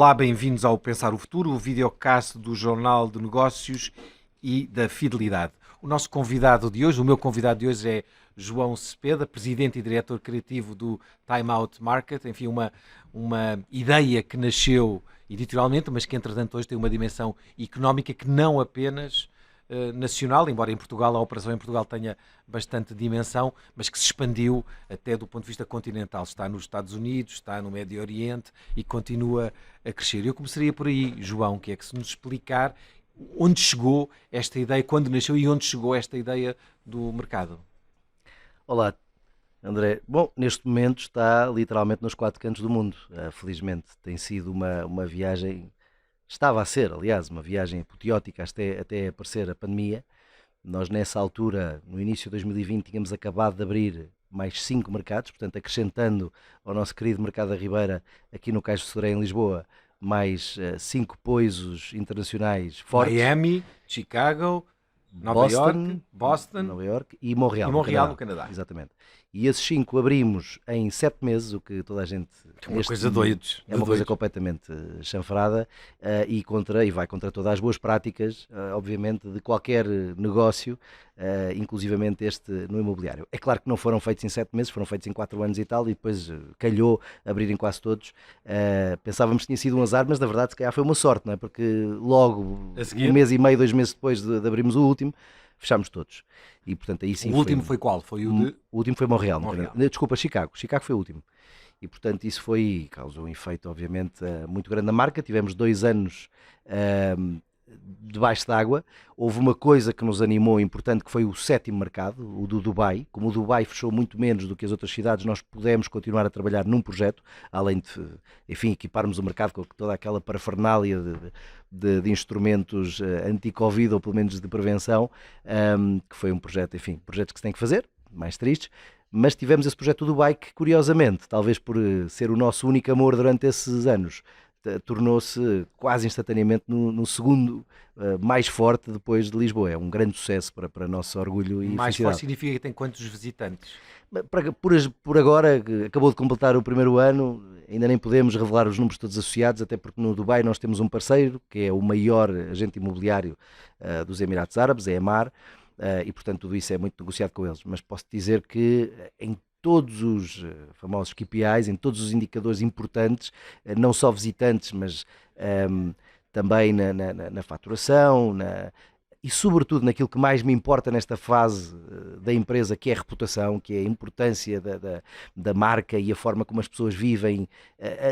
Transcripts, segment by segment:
Olá, bem-vindos ao Pensar o Futuro, o videocast do Jornal de Negócios e da Fidelidade. O nosso convidado de hoje, o meu convidado de hoje é João Cepeda, presidente e diretor criativo do Time Out Market, enfim, uma ideia que nasceu editorialmente, mas que entretanto hoje tem uma dimensão económica que não apenas nacional, embora em Portugal a operação em Portugal tenha bastante dimensão, mas que se expandiu até do ponto de vista continental. Está nos Estados Unidos, está no Médio Oriente e continua a crescer. Eu começaria por aí, João, que é que se nos explicar onde chegou esta ideia, quando nasceu e onde chegou esta ideia do mercado. Olá, André. Bom, neste momento está literalmente nos quatro cantos do mundo. Felizmente tem sido uma viagem, estava a ser, aliás, uma viagem apoteótica até aparecer a pandemia. Nós nessa altura, no início de 2020, tínhamos acabado de abrir mais 5 mercados, portanto acrescentando ao nosso querido mercado da Ribeira, aqui no Cais de Sodré, em Lisboa, mais 5 poisos internacionais fortes. Miami, Chicago, Boston Nova York e Montreal, no Canadá. Exatamente. E esses 5 abrimos em 7 meses, o que toda a gente... É uma coisa doidos. É uma coisa completamente chanfrada e vai contra todas as boas práticas, obviamente, de qualquer negócio, inclusivamente este no imobiliário. É claro que não foram feitos em 7 meses, foram feitos em 4 anos e tal, e depois calhou abrirem quase todos. Pensávamos que tinha sido um azar, mas na verdade se calhar foi uma sorte, não é? Porque logo, um mês e meio, 2 meses depois de abrirmos o último, fechámos todos. E, portanto, aí sim o último foi qual? Foi o último foi Montreal. Desculpa, Chicago. Chicago foi o último. E, portanto, isso causou um efeito, obviamente, muito grande na marca. Tivemos 2 anos debaixo d'água. Houve uma coisa que nos animou importante, que foi o 7º mercado, o do Dubai. Como o Dubai fechou muito menos do que as outras cidades, nós pudemos continuar a trabalhar num projeto, além de, enfim, equiparmos o mercado com toda aquela parafernália de instrumentos anti-Covid, ou pelo menos de prevenção, que foi um projeto, enfim, projetos que se tem que fazer, mais tristes. Mas tivemos esse projeto do Dubai que, curiosamente, talvez por ser o nosso único amor durante esses anos, tornou-se quase instantaneamente no segundo mais forte depois de Lisboa. É um grande sucesso para nosso orgulho e mais felicidade. forte significa que tem quantos visitantes? Por agora, acabou de completar o primeiro ano, ainda nem podemos revelar os números todos associados, até porque no Dubai nós temos um parceiro, que é o maior agente imobiliário dos Emirados Árabes, é a Emaar, e portanto tudo isso é muito negociado com eles. Mas posso dizer que em todos os famosos KPIs, em todos os indicadores importantes, não só visitantes, mas também na faturação, e sobretudo naquilo que mais me importa nesta fase da empresa, que é a reputação, que é a importância da marca e a forma como as pessoas vivem,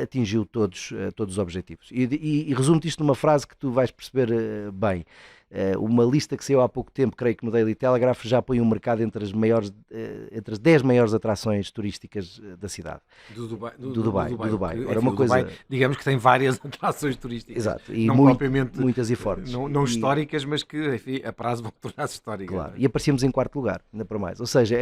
atingiu todos os objetivos. E resumo-te isto numa frase que tu vais perceber bem. Uma lista que saiu há pouco tempo, creio que no Daily Telegraph, já põe o mercado entre as 10 maiores atrações turísticas da cidade. Do Dubai. Ora, uma coisa... Dubai, digamos que tem várias atrações turísticas. Exato, e não propriamente muitas e fortes. Não históricas, mas que, enfim, a prazo vão tornar-se históricas. Claro, e aparecemos em 4º lugar, ainda para mais. Ou seja,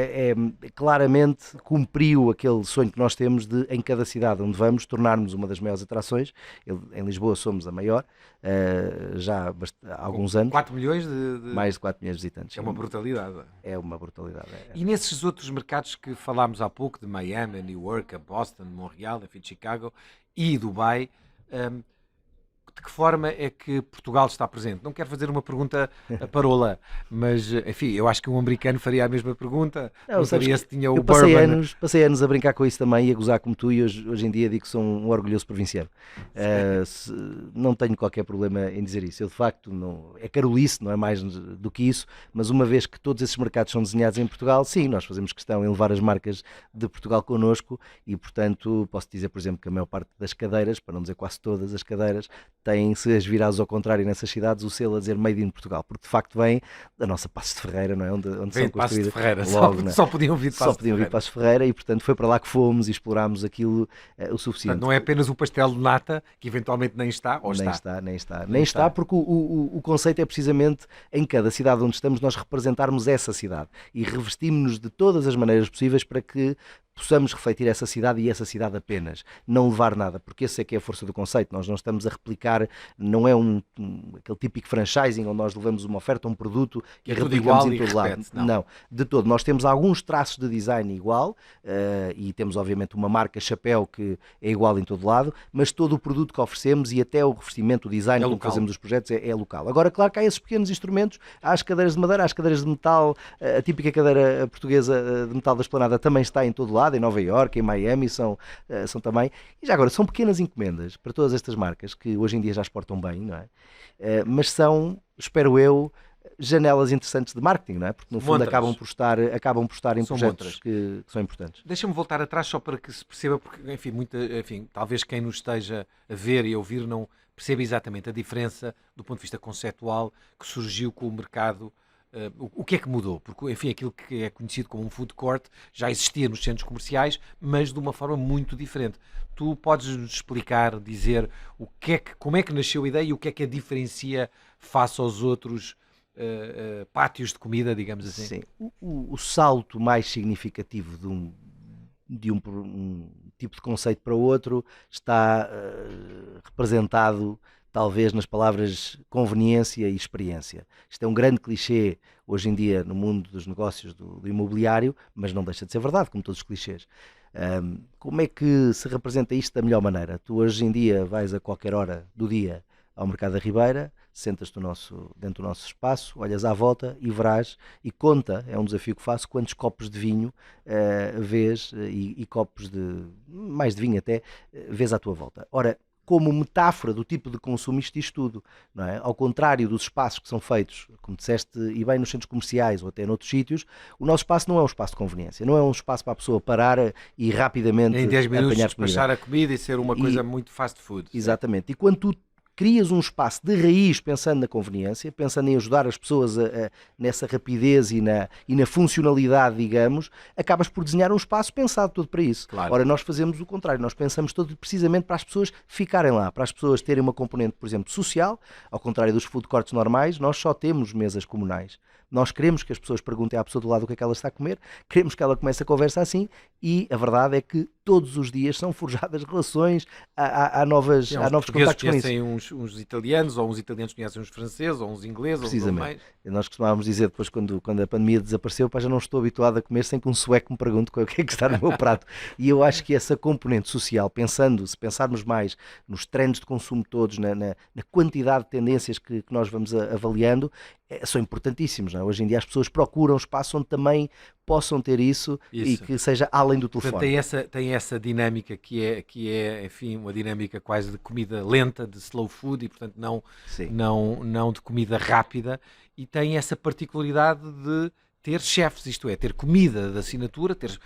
claramente cumpriu aquele sonho que nós temos de, em cada cidade onde vamos, tornarmos uma das maiores atrações. Em Lisboa somos a maior, já há alguns anos. 4 milhões Mais de 4 milhões de visitantes. É uma brutalidade. É uma brutalidade. E nesses outros mercados que falámos há pouco, de Miami, New York, Boston, Montreal, enfim, Chicago e Dubai, de que forma é que Portugal está presente? Não quero fazer uma pergunta parola, mas, enfim, eu acho que um americano faria a mesma pergunta. Não sabia se tinha o bourbon. Passei anos a brincar com isso também e a gozar como tu, e hoje em dia digo que sou um orgulhoso provinciano. Não tenho qualquer problema em dizer isso. Eu, de facto, é carolice, não é mais do que isso, mas uma vez que todos esses mercados são desenhados em Portugal, sim, nós fazemos questão em levar as marcas de Portugal connosco e, portanto, posso dizer, por exemplo, que a maior parte das cadeiras, para não dizer quase todas as cadeiras, têm, se as virares ao contrário nessas cidades, o selo a dizer Made in Portugal, porque de facto vem da nossa Passos de Ferreira, não é? Onde são construídas. Logo, só podiam vir de Passos de Ferreira e, portanto, foi para lá que fomos e explorámos aquilo o suficiente. Portanto, não é apenas o pastel de nata, que eventualmente nem está, ou Nem está, porque o conceito é precisamente, em cada cidade onde estamos, nós representarmos essa cidade e revestimos-nos de todas as maneiras possíveis para que possamos refletir essa cidade e essa cidade apenas, não levar nada, porque essa é que é a força do conceito. Nós não estamos a replicar buscar, não é aquele típico franchising onde nós levamos uma oferta, um produto e tudo replicamos igual em e todo lado. repete-se, não. Não, de todo. Nós temos alguns traços de design igual e temos obviamente uma marca chapéu que é igual em todo lado, mas todo o produto que oferecemos e até o revestimento, o design, como local. fazemos os projetos, é local. Agora, claro que há esses pequenos instrumentos, há as cadeiras de madeira, há as cadeiras de metal, a típica cadeira portuguesa de metal da Esplanada também está em todo lado, em Nova Iorque, em Miami, são também. E já agora, são pequenas encomendas para todas estas marcas que hoje em dia já exportam bem, não é? Mas são, espero eu, janelas interessantes de marketing, não é? Porque no fundo acabam por estar em São projetos que são importantes. Deixa-me voltar atrás só para que se perceba, porque, enfim, talvez quem nos esteja a ver e a ouvir não perceba exatamente a diferença do ponto de vista conceptual que surgiu com o mercado. O que é que mudou? Porque, enfim, aquilo que é conhecido como um food court já existia nos centros comerciais, mas de uma forma muito diferente. Tu podes nos explicar, dizer como é que nasceu a ideia e o que é que a diferencia face aos outros pátios de comida, digamos assim? Sim. O salto mais significativo de um tipo de conceito para outro está representado talvez nas palavras conveniência e experiência. Isto é um grande clichê hoje em dia no mundo dos negócios do imobiliário, mas não deixa de ser verdade, como todos os clichês. Como é que se representa isto da melhor maneira? Tu hoje em dia vais a qualquer hora do dia ao Mercado da Ribeira, sentas-te dentro do nosso espaço, olhas à volta e verás, e conta, é um desafio que faço, quantos copos de vinho vês e copos mais de vinho até, vês à tua volta. Ora, como metáfora do tipo de consumo isto diz tudo, não é? Ao contrário dos espaços que são feitos, como disseste, e bem nos centros comerciais ou até noutros sítios, o nosso espaço não é um espaço de conveniência, não é um espaço para a pessoa parar e rapidamente em 10 minutos apanhar despachar a comida e ser uma coisa muito fast food. Exatamente. E quando tu crias um espaço de raiz pensando na conveniência, pensando em ajudar as pessoas nessa rapidez e na funcionalidade, digamos, acabas por desenhar um espaço pensado todo para isso. Claro. Ora, nós fazemos o contrário, nós pensamos todo precisamente para as pessoas ficarem lá, para as pessoas terem uma componente, por exemplo, social, ao contrário dos food courts normais, nós só temos mesas comunais. Nós queremos que as pessoas perguntem à pessoa do lado o que é que ela está a comer, queremos que ela comece a conversa assim e a verdade é que todos os dias são forjadas relações, há novos contactos com isso. Uns italianos, ou uns italianos conhecem uns franceses, ou uns ingleses, ou uns alemães. Nós costumávamos dizer depois, quando a pandemia desapareceu, já não estou habituado a comer sem que um sueco me pergunte o que é que está no meu prato. E eu acho que essa componente social, se pensarmos mais nos trends de consumo todos, na quantidade de tendências que nós vamos avaliando, são importantíssimos. Não é? Hoje em dia as pessoas procuram espaço onde também possam ter isso. E que seja além do telefone. Portanto, tem essa dinâmica que é, enfim, uma dinâmica quase de comida lenta, de slow food, e portanto não de comida rápida, e tem essa particularidade de ter chefes, isto é, ter comida de assinatura, ter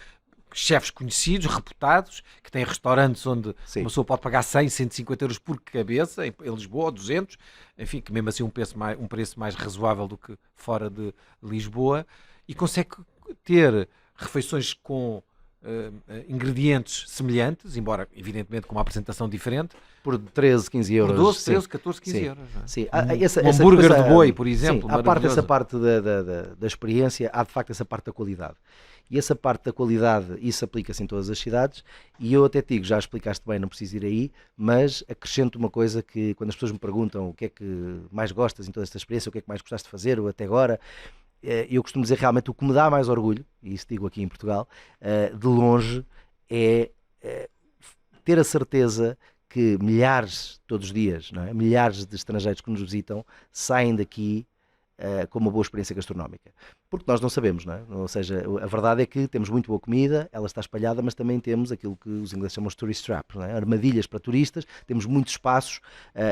chefes conhecidos, reputados, que têm restaurantes onde uma pessoa pode pagar 100, 150 euros por cabeça, em Lisboa, 200, enfim, que mesmo assim um preço mais razoável do que fora de Lisboa, e consegue ter refeições com ingredientes semelhantes, embora evidentemente com uma apresentação diferente, por 13, 15 euros. Por 12, 13, 14, 15 euros. Não é? Sim. Um hambúrguer de boi, por exemplo. Sim, essa parte da experiência, há de facto essa parte da qualidade. E essa parte da qualidade, isso aplica-se em todas as cidades, e eu até te digo, já explicaste bem, não preciso ir aí, mas acrescento uma coisa que quando as pessoas me perguntam o que é que mais gostas em toda esta experiência, o que é que mais gostaste de fazer ou até agora, eu costumo dizer realmente o que me dá mais orgulho, e isso digo aqui em Portugal, de longe, é ter a certeza que milhares, todos os dias, não é? Milhares de estrangeiros que nos visitam saem daqui com uma boa experiência gastronómica. Porque nós não sabemos, não é? Ou seja, a verdade é que temos muito boa comida, ela está espalhada, mas também temos aquilo que os ingleses chamam de tourist traps, não é? Armadilhas para turistas, temos muitos espaços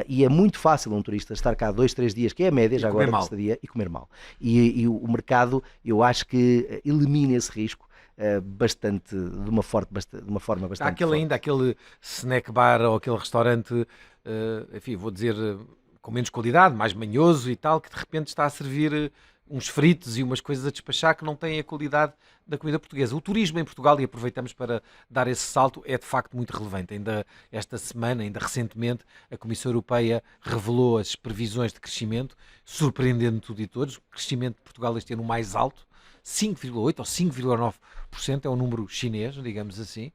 e é muito fácil um turista estar cá 2, 3 dias, que é a média já agora de estadia, e comer mal. E o mercado, eu acho que elimina esse risco bastante, de uma forma bastante Há aquele snack bar ou aquele restaurante, enfim, vou dizer, com menos qualidade, mais manhoso e tal, que de repente está a servir uns fritos e umas coisas a despachar que não têm a qualidade da comida portuguesa. O turismo em Portugal, e aproveitamos para dar esse salto, é de facto muito relevante. Ainda esta semana, ainda recentemente, a Comissão Europeia revelou as previsões de crescimento, surpreendendo tudo e todos. O crescimento de Portugal este ano mais alto, 5,8% ou 5,9%, é um número chinês, digamos assim,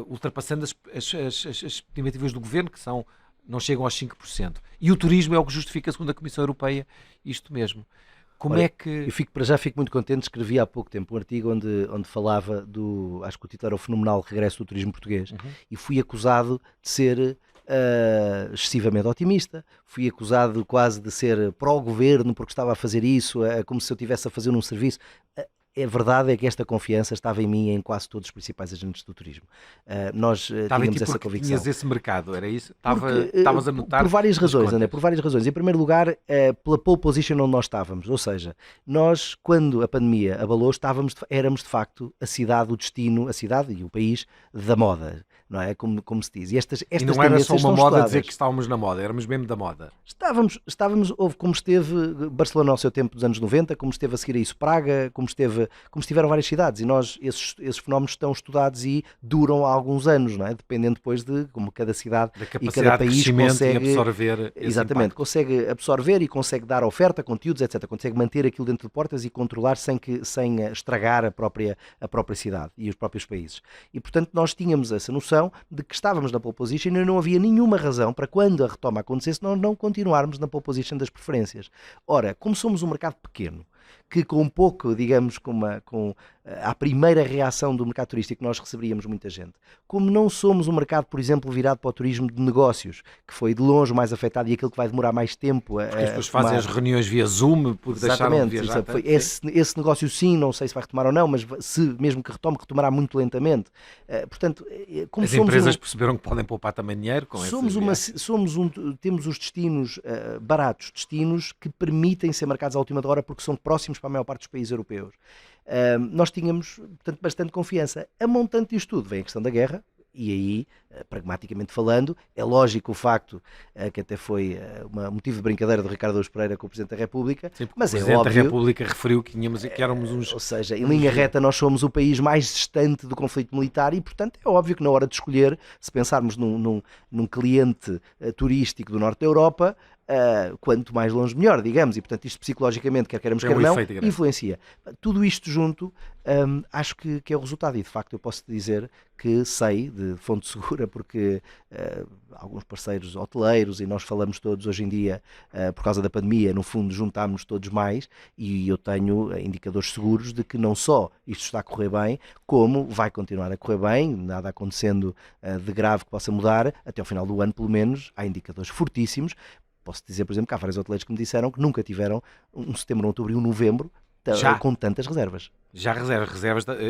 ultrapassando as estimativas do governo, que são não chegam aos 5%. E o turismo é o que justifica, segundo a Comissão Europeia, isto mesmo. Como Olha, é que... já fico muito contente, escrevi há pouco tempo um artigo onde falava acho que o título era o fenomenal regresso do turismo português, e fui acusado de ser excessivamente otimista, fui acusado quase de ser pró-governo porque estava a fazer isso, como se eu estivesse a fazer um serviço. A verdade é que esta confiança estava em mim e em quase todos os principais agentes do turismo. Nós tínhamos essa convicção. Tinhas esse mercado, era isso? Estavas a notar por várias razões, contas. André, por várias razões. Em primeiro lugar, pela pole position onde nós estávamos, ou seja, nós, quando a pandemia abalou, éramos de facto a cidade, o destino, a cidade e o país da moda, não é? Como se diz. E não era só uma moda dizer que estávamos na moda, éramos mesmo da moda. Houve como esteve Barcelona ao seu tempo dos anos 90, como esteve a seguir a isso Praga, como estiveram várias cidades, e esses fenómenos estão estudados e duram há alguns anos, não é? Dependendo depois de como cada cidade e cada país consegue absorver exatamente, consegue absorver e consegue dar oferta, conteúdos, etc. Consegue manter aquilo dentro de portas e controlar sem estragar a própria cidade e os próprios países. E portanto nós tínhamos essa noção de que estávamos na pole position e não havia nenhuma razão para, quando a retoma acontecesse, nós não continuarmos na pole position das preferências. Ora, como somos um mercado pequeno, que com pouco, digamos, a primeira reação do mercado turístico nós receberíamos muita gente. Como não somos um mercado, por exemplo, virado para o turismo de negócios, que foi de longe o mais afetado e aquilo que vai demorar mais tempo a as pessoas fazem as reuniões via Zoom, porque deixaram de viajar. Esse negócio sim, não sei se vai retomar ou não, mas mesmo que retome, retomará muito lentamente. Portanto, como as empresas perceberam que podem poupar também dinheiro com temos os destinos baratos, destinos que permitem ser marcados à última hora porque são próximos para a maior parte dos países europeus. Nós tínhamos, portanto, bastante confiança. A montante disto tudo vem a questão da guerra, e aí, pragmaticamente falando, é lógico o facto que até foi um motivo de brincadeira do Ricardo Araújo Pereira com o Presidente da República, mas o Presidente da República referiu que éramos uns... Ou seja, em linha reta nós somos o país mais distante do conflito militar e, portanto, é óbvio que na hora de escolher, se pensarmos num cliente turístico do norte da Europa, quanto mais longe melhor, digamos, e portanto isto psicologicamente, quer queiramos, quer não, influencia. Tudo isto junto, acho que é o resultado, e de facto eu posso dizer que sei de fonte segura, porque alguns parceiros hoteleiros, e nós falamos todos hoje em dia, por causa da pandemia, no fundo juntámos todos mais, e eu tenho indicadores seguros de que não só isto está a correr bem, como vai continuar a correr bem, nada acontecendo de grave que possa mudar, até ao final do ano pelo menos, há indicadores fortíssimos. Posso dizer, por exemplo, que há vários hoteleiros que me disseram que nunca tiveram um setembro, um outubro e um novembro com tantas reservas. Já reservas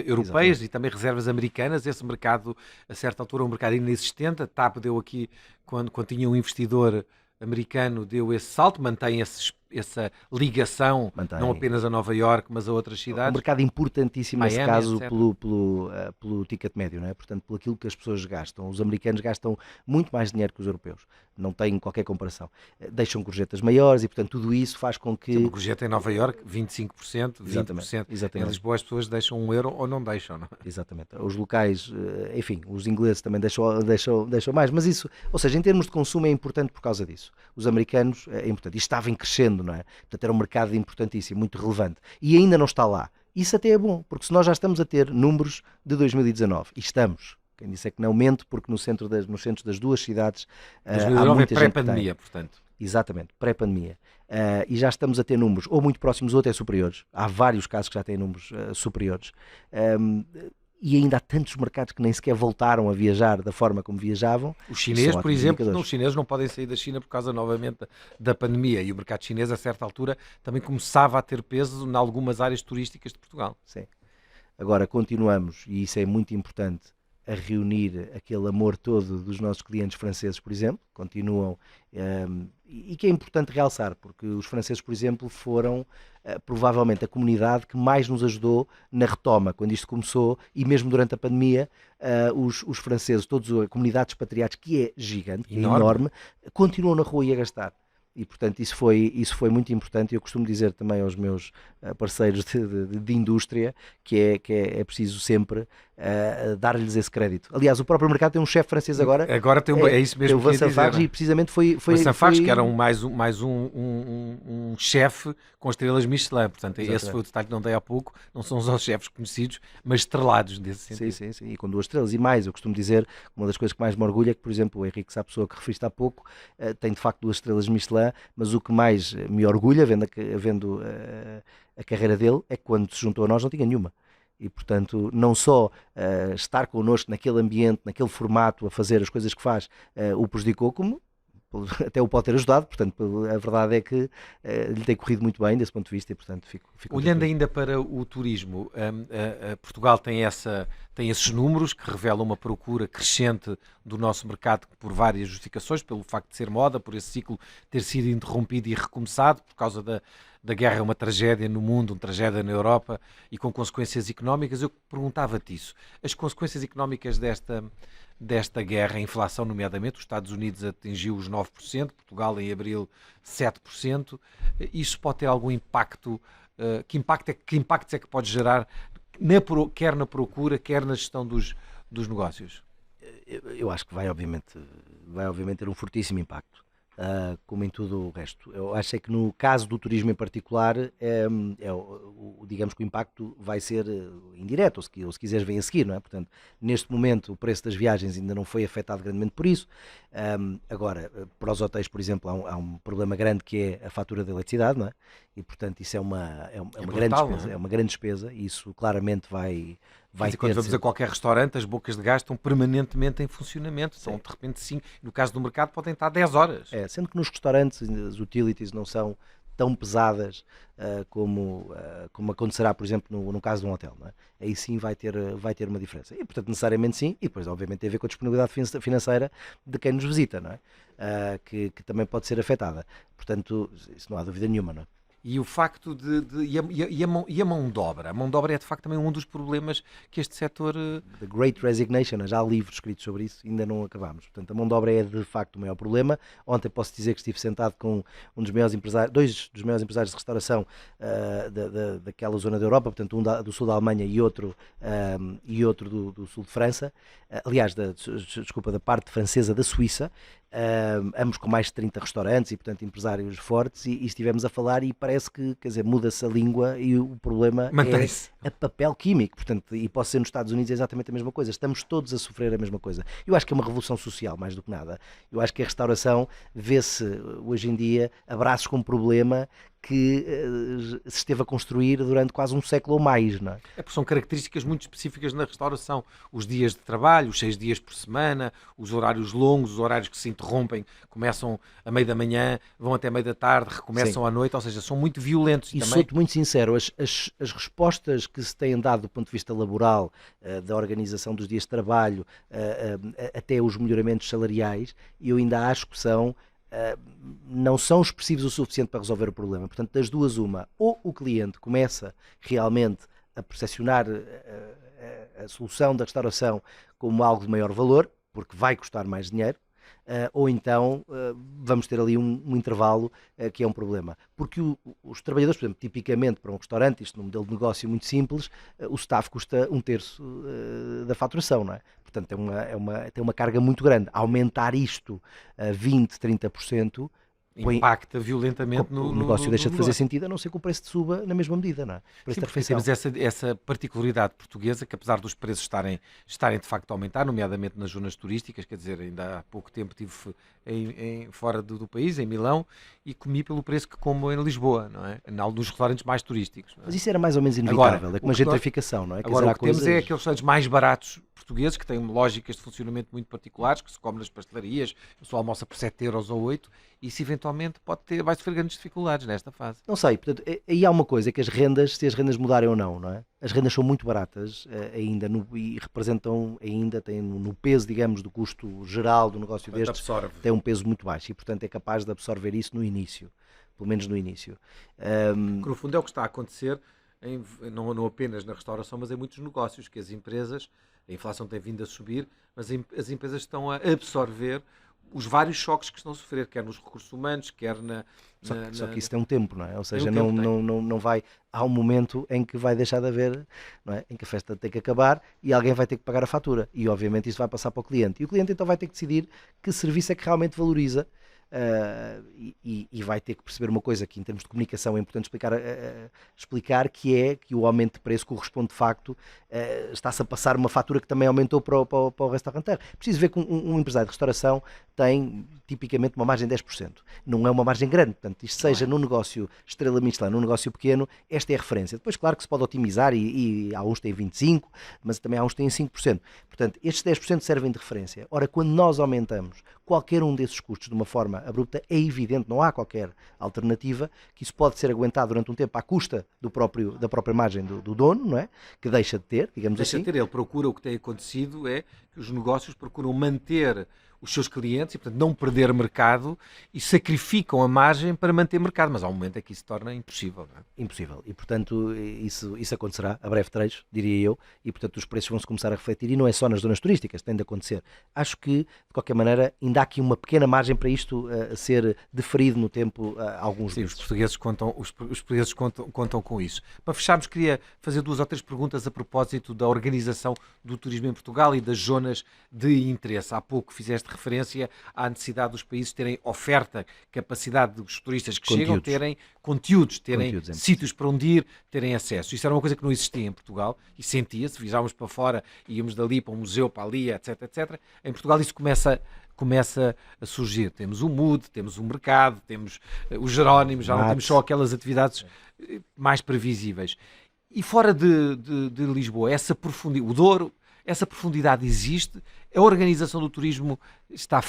europeias. Exatamente. E também reservas americanas. Esse mercado, a certa altura, é um mercado inexistente. A TAP deu aqui, quando tinha um investidor americano, deu esse salto, mantém essa ligação, não apenas a Nova Iorque, mas a outras cidades. Um mercado importantíssimo, nesse caso, pelo ticket médio, não é? Portanto, pelo aquilo que as pessoas gastam. Os americanos gastam muito mais dinheiro que os europeus. Não tem qualquer comparação. Deixam gorjetas maiores e, portanto, tudo isso faz com que... Uma gorjeta em Nova Iorque, 25%, 20%. Exatamente. Em Lisboa as pessoas deixam €1 ou não deixam, não? Exatamente. Os locais, enfim, os ingleses também deixam mais, mas isso, ou seja, em termos de consumo é importante por causa disso. Os americanos é importante. Isto estava em crescendo, não é? Portanto, era um mercado importantíssimo, muito relevante. E ainda não está lá. Isso até é bom, porque se nós já estamos a ter números de 2019, e estamos, quem disse é que não mente, porque nos centros das duas cidades 2019 há muita é pré-pandemia, portanto. Exatamente, pré-pandemia. E já estamos a ter números ou muito próximos ou até superiores. Há vários casos que já têm números superiores. E ainda há tantos mercados que nem sequer voltaram a viajar da forma como viajavam. Os chineses, por exemplo, os chineses não podem sair da China por causa novamente da pandemia, e o mercado chinês a certa altura também começava a ter peso em algumas áreas turísticas de Portugal. Sim. Agora continuamos, e isso é muito importante, a reunir aquele amor todo dos nossos clientes franceses, por exemplo, continuam, e que é importante realçar, porque os franceses, por exemplo, foram provavelmente a comunidade que mais nos ajudou na retoma, quando isto começou, e mesmo durante a pandemia, os franceses, toda a comunidade de expatriados, que é gigante, enorme, continuam na rua e a gastar. E, portanto, isso foi muito importante, e eu costumo dizer também aos meus parceiros de indústria que é preciso sempre dar-lhes esse crédito. Aliás, o próprio mercado tem um chefe francês agora. Agora tem é isso mesmo que eu ia dizer. Fages, e precisamente foi Vincent Fages, que era mais um chefe com estrelas Michelin. Portanto, exatamente. Esse foi o detalhe que não dei há pouco. Não são só chefes conhecidos, mas estrelados nesse sentido. Sim. E com 2 estrelas. E mais, eu costumo dizer, uma das coisas que mais me orgulha é que, por exemplo, o Henrique Sapessoa, que referiste há pouco, tem de facto 2 estrelas Michelin, mas o que mais me orgulha, vendo a carreira dele, é que quando se juntou a nós não tinha nenhuma. E, portanto, não só estar connosco naquele ambiente, naquele formato, a fazer as coisas que faz, o prejudicou, como até o pode ter ajudado. Portanto, a verdade é que lhe tem corrido muito bem desse ponto de vista e, portanto, fico olhando ainda para o turismo, Portugal tem esses números que revelam uma procura crescente do nosso mercado por várias justificações, pelo facto de ser moda, por esse ciclo ter sido interrompido e recomeçado por causa da guerra, uma tragédia no mundo, uma tragédia na Europa e com consequências económicas. Eu perguntava-te isso. As consequências económicas desta guerra, a inflação nomeadamente, os Estados Unidos atingiu os 9%, Portugal em abril 7%, isso pode ter algum impacto? Que impactos é que pode gerar, quer na procura, quer na gestão dos negócios? Eu acho que vai obviamente ter um fortíssimo impacto. Como em tudo o resto. Eu acho que no caso do turismo em particular, digamos que o impacto vai ser indireto, ou se quiseres vem a seguir, não é? Portanto, neste momento o preço das viagens ainda não foi afetado grandemente por isso. Agora, para os hotéis, por exemplo, há um problema grande que é a fatura da eletricidade, não é? E, portanto, isso é uma grande despesa, é uma grande despesa, e isso claramente vai dizer, quando vamos a qualquer restaurante, as bocas de gás estão permanentemente em funcionamento, estão de repente 5, no caso do mercado podem estar 10 horas. Sendo que nos restaurantes as utilities não são tão pesadas como acontecerá, por exemplo, no caso de um hotel, não é? Aí sim vai ter uma diferença. E, portanto, necessariamente sim, e depois, obviamente, tem a ver com a disponibilidade financeira de quem nos visita, não é? Que também pode ser afetada. Portanto, isso não há dúvida nenhuma, não é? E o facto e a mão de obra? A mão de obra é de facto também um dos problemas que este setor... The Great Resignation, já há livros escritos sobre isso, ainda não acabámos. Portanto, a mão de obra é de facto o maior problema. Ontem posso dizer que estive sentado com dois dos maiores empresários de restauração daquela zona da Europa, portanto um do sul da Alemanha e outro do sul de França, aliás, da parte francesa da Suíça, ambos com mais de 30 restaurantes e, portanto, empresários fortes, e estivemos a falar e parece que, quer dizer, muda-se a língua e o problema é a papel químico, portanto, e pode ser nos Estados Unidos exatamente a mesma coisa, estamos todos a sofrer a mesma coisa. Eu acho que é uma revolução social, mais do que nada. Eu acho que a restauração vê-se, hoje em dia, abraços com um problema que se esteve a construir durante quase um século ou mais, não é? É porque são características muito específicas na restauração. Os dias de trabalho, os 6 dias por semana, os horários longos, os horários que se interrompem, começam a meio da manhã, vão até meio da tarde, recomeçam à noite, ou seja, são muito violentos. E também... sou-te muito sincero, as respostas que se têm dado do ponto de vista laboral, da organização dos dias de trabalho, até os melhoramentos salariais, eu ainda acho que não são expressivos o suficiente para resolver o problema. Portanto, das duas, uma, ou o cliente começa realmente a percepcionar a solução da restauração como algo de maior valor, porque vai custar mais dinheiro, ou então vamos ter ali um intervalo que é um problema. Porque os trabalhadores, por exemplo, tipicamente para um restaurante, isto num modelo de negócio muito simples, o staff custa 1/3 da faturação, não é? Portanto, tem uma carga muito grande. Aumentar isto a 20%, 30%, impacta violentamente o negócio deixa de fazer sentido, a não ser que o preço suba na mesma medida, não é? Sim, porque temos essa particularidade portuguesa que, apesar dos preços estarem de facto a aumentar, nomeadamente nas zonas turísticas, quer dizer, ainda há pouco tempo estive fora do país, em Milão, e comi pelo preço que como em Lisboa, não é? Em alguns restaurantes mais turísticos. Mas isso era mais ou menos inevitável, é como a gentrificação, não é? Agora, o que temos é aqueles restaurantes mais baratos portugueses, que têm lógicas de funcionamento muito particulares, que se come nas pastelarias, o pessoal almoça por 7 € ou 8, e isso eventualmente vai sofrer grandes dificuldades nesta fase. Não sei, portanto, aí há uma coisa, que se as rendas mudarem ou não, não é? As rendas são muito baratas ainda e representam têm no peso, digamos, do custo geral do negócio destes, tem um peso muito baixo e, portanto, é capaz de absorver isso no início, pelo menos no início. Que no fundo é o que está a acontecer, não apenas na restauração, mas em muitos negócios, que as empresas, a inflação tem vindo a subir, mas as empresas estão a absorver os vários choques que estão a sofrer, quer nos recursos humanos, quer Só que isso tem um tempo, não é? Ou seja, tempo, não vai. Há um momento em que vai deixar de haver, não é? Em que a festa tem que acabar e alguém vai ter que pagar a fatura. E obviamente isso vai passar para o cliente. E o cliente então vai ter que decidir que serviço é que realmente valoriza. E vai ter que perceber uma coisa que em termos de comunicação é importante explicar, que é que o aumento de preço corresponde de facto, está-se a passar uma fatura que também aumentou para o restaurante. Preciso ver que um empresário de restauração tem tipicamente uma margem de 10%. Não é uma margem grande, portanto, isto seja num negócio estrela Michelin, num negócio pequeno, esta é a referência. Depois, claro que se pode otimizar e há uns que têm 25%, mas também há uns que têm 5%. Portanto, estes 10% servem de referência. Ora, quando nós aumentamos qualquer um desses custos de uma forma abrupta, é evidente, não há qualquer alternativa, que isso pode ser aguentado durante um tempo à custa da própria margem do dono, não é? Que deixa de ter, digamos deixa assim. de ter. Ele procura, o que tem acontecido é que os negócios procuram manter os seus clientes e, portanto, não perder mercado e sacrificam a margem para manter mercado. Mas há um momento em que isso se torna impossível. Não é? Impossível. E, portanto, isso acontecerá a breve trecho, diria eu, e, portanto, os preços vão-se começar a refletir, e não é só nas zonas turísticas, tem de acontecer. Acho que, de qualquer maneira, ainda há aqui uma pequena margem para isto ser deferido no tempo a alguns Sim, meses. os portugueses contam com isso. Para fecharmos, queria fazer 2 ou 3 perguntas a propósito da organização do turismo em Portugal e das zonas de interesse. Há pouco fizeste referência à necessidade dos países terem oferta, capacidade dos turistas que chegam, terem conteúdos, terem sítios para onde ir, terem acesso. Isso era uma coisa que não existia em Portugal e sentia-se, viajávamos para fora, íamos dali para um museu, para ali, etc, etc. Em Portugal isso começa a surgir. Temos o Mood, temos o mercado, temos os Jerónimos, já não temos só aquelas atividades mais previsíveis. E fora de Lisboa, o Douro, essa profundidade existe? A organização do turismo está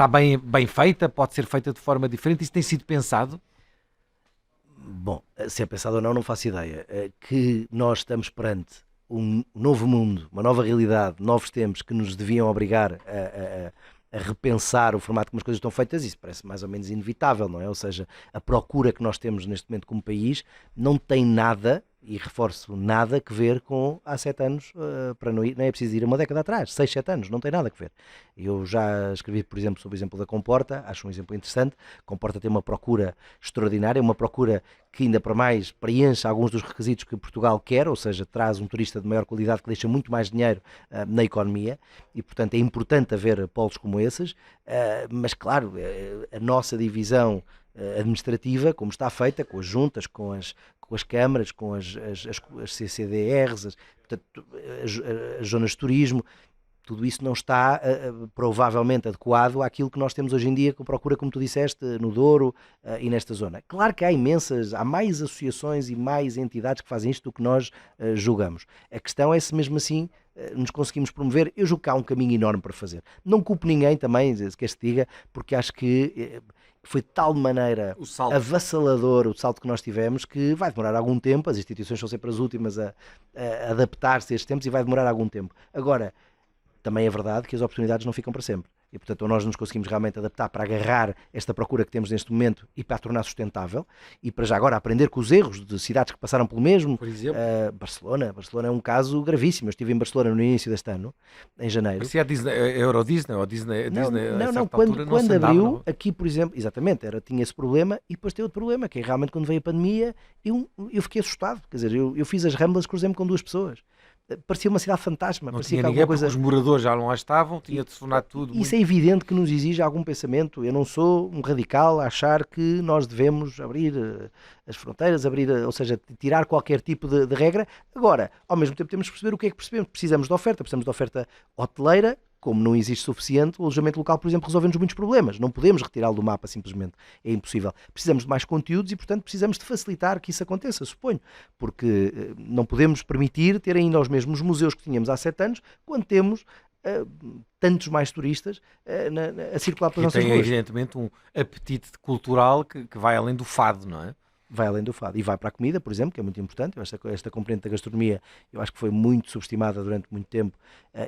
bem feita? Pode ser feita de forma diferente? Isso tem sido pensado? Bom, se é pensado ou não, não faço ideia. Que nós estamos perante um novo mundo, uma nova realidade, novos tempos que nos deviam obrigar a repensar o formato como as coisas estão feitas, isso parece mais ou menos inevitável, não é? Ou seja, a procura que nós temos neste momento como país não tem nada, e reforço, nada que ver com há 7 anos, para não é preciso ir uma década atrás, 6, 7 anos, não tem nada a ver. Eu já escrevi, por exemplo, sobre o exemplo da Comporta, acho um exemplo interessante. Comporta tem uma procura extraordinária, uma procura que ainda para mais preenche alguns dos requisitos que Portugal quer, ou seja, traz um turista de maior qualidade que deixa muito mais dinheiro na economia, e portanto é importante haver polos como esses, mas claro, a nossa divisão administrativa, como está feita, com as juntas, com as câmaras, com as CCDRs, portanto, as zonas de turismo, tudo isso não está provavelmente adequado àquilo que nós temos hoje em dia, com procura, como tu disseste, no Douro e nesta zona. Claro que há mais associações e mais entidades que fazem isto do que nós julgamos. A questão é se mesmo assim nos conseguimos promover. Eu julgo que há um caminho enorme para fazer. Não culpo ninguém também, se quer se diga, porque acho que foi de tal maneira avassalador o salto que nós tivemos que vai demorar algum tempo. As instituições são sempre as últimas a adaptar-se a estes tempos e vai demorar algum tempo. Agora, também é verdade que as oportunidades não ficam para sempre. E, portanto, ou nós nos conseguimos realmente adaptar para agarrar esta procura que temos neste momento e para a tornar sustentável, e para já agora aprender com os erros de cidades que passaram pelo mesmo. Por exemplo? Barcelona é um caso gravíssimo. Eu estive em Barcelona no início deste ano, em janeiro. Parecia a Euro Disney ou Disney. Não, quando abriu, aqui, por exemplo, exatamente, tinha esse problema, e depois tem outro problema, que é realmente quando veio a pandemia, eu fiquei assustado. Quer dizer, eu fiz as Ramblas, cruzei-me com 2 pessoas. Parecia uma cidade fantasma. Não tinha ninguém, porque os moradores já não lá estavam, tinha de tornar tudo. Isso é evidente que nos exige algum pensamento. Eu não sou um radical a achar que nós devemos abrir as fronteiras, ou seja, tirar qualquer tipo de regra. Agora, ao mesmo tempo, temos que perceber o que é que percebemos. Precisamos de oferta hoteleira. Como não existe suficiente, o alojamento local, por exemplo, resolve-nos muitos problemas. Não podemos retirá-lo do mapa, simplesmente. É impossível. Precisamos de mais conteúdos e, portanto, precisamos de facilitar que isso aconteça, suponho. Porque não podemos permitir ter ainda os mesmos museus que tínhamos há 7 anos, quando temos tantos mais turistas a circular pelas nossas ruas. E tem, evidentemente, um apetite cultural que vai além do fado, não é? Vai além do fado. E vai para a comida, por exemplo, que é muito importante. Esta componente da gastronomia, eu acho que foi muito subestimada durante muito tempo,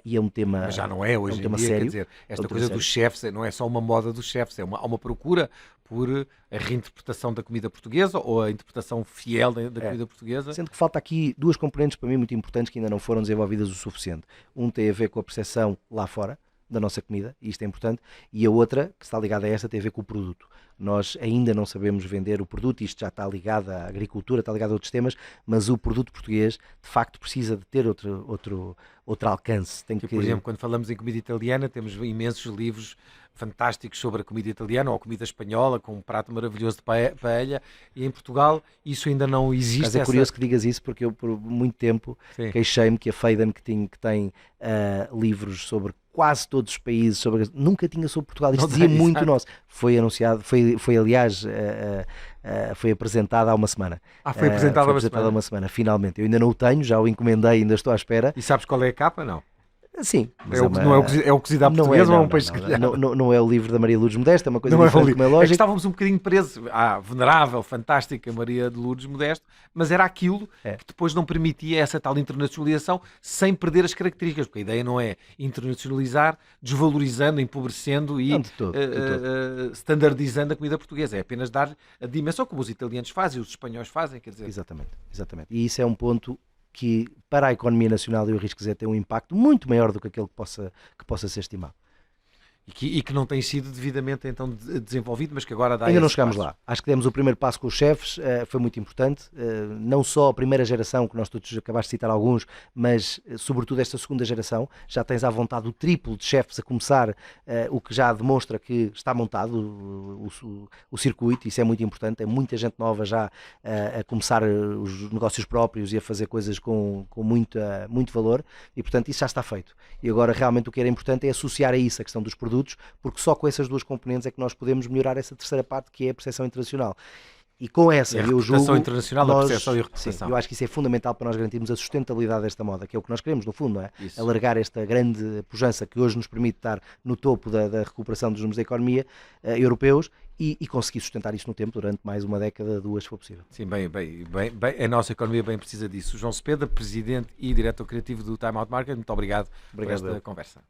e é um tema. Mas já não é hoje em dia, sério. Quer dizer, esta coisa dos chefes não é só uma moda dos chefes, há uma procura por a reinterpretação da comida portuguesa ou a interpretação fiel da comida portuguesa. Sendo que falta aqui 2 componentes para mim muito importantes que ainda não foram desenvolvidas o suficiente. Um tem a ver com a percepção lá fora, da nossa comida, e isto é importante, e a outra, que está ligada a esta, tem a ver com o produto. Nós ainda não sabemos vender o produto, isto já está ligado à agricultura, está ligado a outros temas, mas o produto português, de facto, precisa de ter outro alcance. Tem que... Por exemplo, quando falamos em comida italiana, temos imensos livros fantásticos sobre a comida italiana ou a comida espanhola, com um prato maravilhoso de paella, e em Portugal isso ainda não existe. Mas é curioso que digas isso, porque eu por muito tempo queixei-me que a Phaidon, que tem livros sobre quase todos os países, nunca tinha sobre Portugal, isto dizia muito nosso. Foi anunciado, foi aliás, foi apresentado há uma semana. Foi apresentado há uma semana, finalmente. Eu ainda não o tenho, já o encomendei, ainda estou à espera. E sabes qual é a capa, não? Sim. É o cozido à portuguesa ou é um peixe grelhado? Não é o livro da Maria Lourdes Modesto, é uma coisa diferente, como é lógico. É que estávamos um bocadinho presos à venerável, fantástica Maria de Lourdes Modesto, mas era aquilo que depois não permitia essa tal internacionalização sem perder as características, porque a ideia não é internacionalizar, desvalorizando, empobrecendo e standardizando a comida portuguesa, é apenas dar a dimensão como os italianos fazem, os espanhóis fazem, quer dizer... Exatamente. E isso é um ponto que para a economia nacional, eu arrisco dizer, tem um impacto muito maior do que aquele que possa ser estimado. E que não tem sido devidamente então desenvolvido, mas que agora dá. Ainda não chegámos lá. Acho que demos o primeiro passo com os chefes, foi muito importante. Não só a primeira geração, que nós todos acabaste de citar alguns, mas sobretudo esta segunda geração. Já tens à vontade o triplo de chefes a começar, o que já demonstra que está montado o circuito. Isso é muito importante. Tem muita gente nova já a começar os negócios próprios e a fazer coisas com muito valor, e portanto isso já está feito. E agora realmente o que era importante é associar a isso a questão dos produtos, porque só com essas duas componentes é que nós podemos melhorar essa terceira parte, que é a percepção internacional. E com essa, eu julgo... A reputação internacional, a percepção e a reputação. Sim, eu acho que isso é fundamental para nós garantirmos a sustentabilidade desta moda, que é o que nós queremos, no fundo, não é? Isso. Alargar esta grande pujança que hoje nos permite estar no topo da recuperação dos números da economia europeus e conseguir sustentar isso no tempo durante mais uma década, duas, se for possível. Sim, bem, a nossa economia bem precisa disso. João Cepeda, Presidente e Diretor Criativo do Time Out Market, muito obrigado por esta conversa.